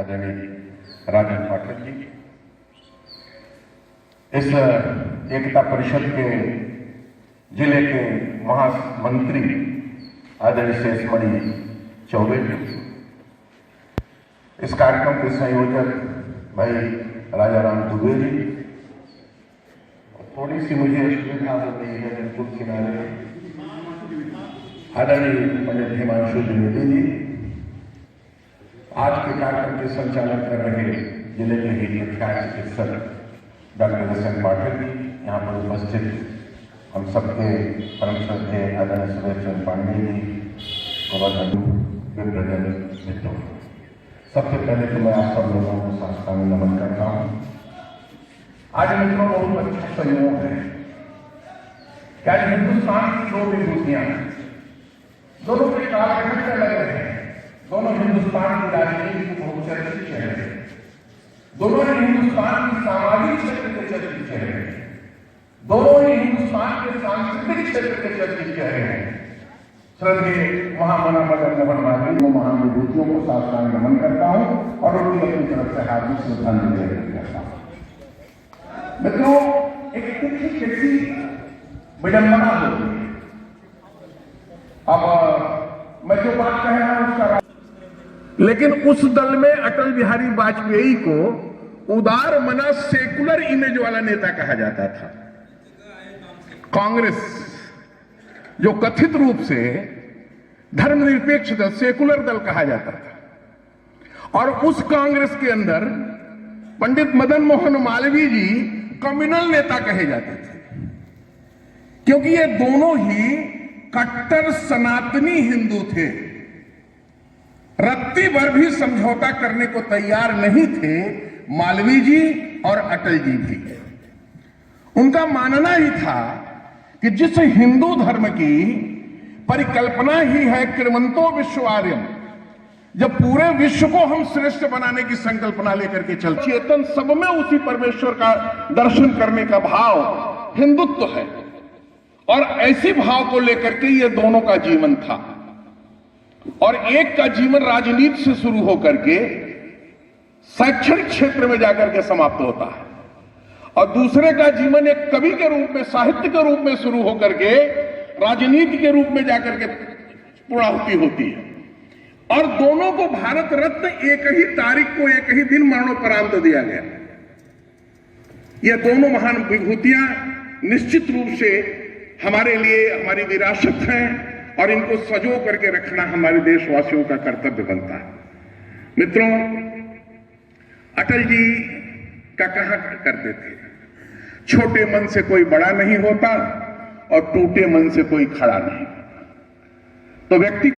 आदरणीय राजन पाठक जी, इस एकता परिषद के जिले के महामंत्री आदरणीय शेषमणि चौबे जी, इस कार्यक्रम के संयोजक भाई राजाराम दुबे जी, थोड़ी सी मुझे असुविधा हो गई है बिल्कुल किनारे आदरणीय पंडित हिमांशु द्विवेदी जी, आज के कार्यक्रम के संचालन कर रहे जिले के ही प्रख्यात चिकित्सक डॉक्टर एस.एन. पाठक जी, यहाँ पर उपस्थित हम सबके परम श्रद्धेय आदरणीय सुरेश चंद्र पांडे जी, मित्रों, सबसे पहले तो मैं आप सब लोगों को साष्टांग नमन करता हूँ। आज मित्रों बहुत अच्छा संयोग है कि आज हिंदुस्तान की दो विभूतियां, दोनों के कालखंड अलग रहे, दोनों हिंदुस्तान की राजनीति की बहुत चर्चित चेहरे, दोनों ही हिंदुस्तान की सामाजिक क्षेत्र के चर्चित चेहरे, दोनों ही हिंदुस्तान के सांस्कृतिक क्षेत्र के चर्चित चेहरे हैं। श्रद्धेय महामना मदन मोहन मालवीय को महान विभूतियों को साष्टांग नमन करता हूं और उनकी अपनी तरफ से हार्दिक श्रद्धांजलि अर्पित करता हूं। मित्रों, एक तिथि कैसी विडंबना होती है। अब मैं जो बात कह रहा हूं उसका, लेकिन उस दल में अटल बिहारी वाजपेयी को उदार मना सेकुलर इमेज वाला नेता कहा जाता था। कांग्रेस जो कथित रूप से धर्मनिरपेक्ष दल, सेकुलर दल कहा जाता था, और उस कांग्रेस के अंदर पंडित मदन मोहन मालवीय जी कम्युनल नेता कहे जाते थे, क्योंकि ये दोनों ही कट्टर सनातनी हिंदू थे, रत्ती भर भी समझौता करने को तैयार नहीं थे मालवीय जी और अटल जी भी। उनका मानना ही था कि जिस हिंदू धर्म की परिकल्पना ही है कृमंतो विश्वार्यम, जब पूरे विश्व को हम श्रेष्ठ बनाने की संकल्पना लेकर के चल, चेतन सब में उसी परमेश्वर का दर्शन करने का भाव हिंदुत्व है, और ऐसी भाव को लेकर के ये दोनों का जीवन था। और एक का जीवन राजनीति से शुरू होकर के शैक्षणिक क्षेत्र में जाकर के समाप्त होता है, और दूसरे का जीवन एक कवि के रूप में, साहित्य के रूप में शुरू होकर के राजनीति के रूप में जाकर के पूर्णाहुति होती है। और दोनों को भारत रत्न एक ही तारीख को, एक ही दिन मरणोपरांत दिया गया। ये दोनों महान विभूतियां निश्चित रूप से हमारे लिए हमारी विरासत हैं, और इनको सजो करके रखना हमारे देशवासियों का कर्तव्य बनता है। मित्रों, अटल जी का कहा करते थे, छोटे मन से कोई बड़ा नहीं होता और टूटे मन से कोई खड़ा नहीं होता। तो व्यक्ति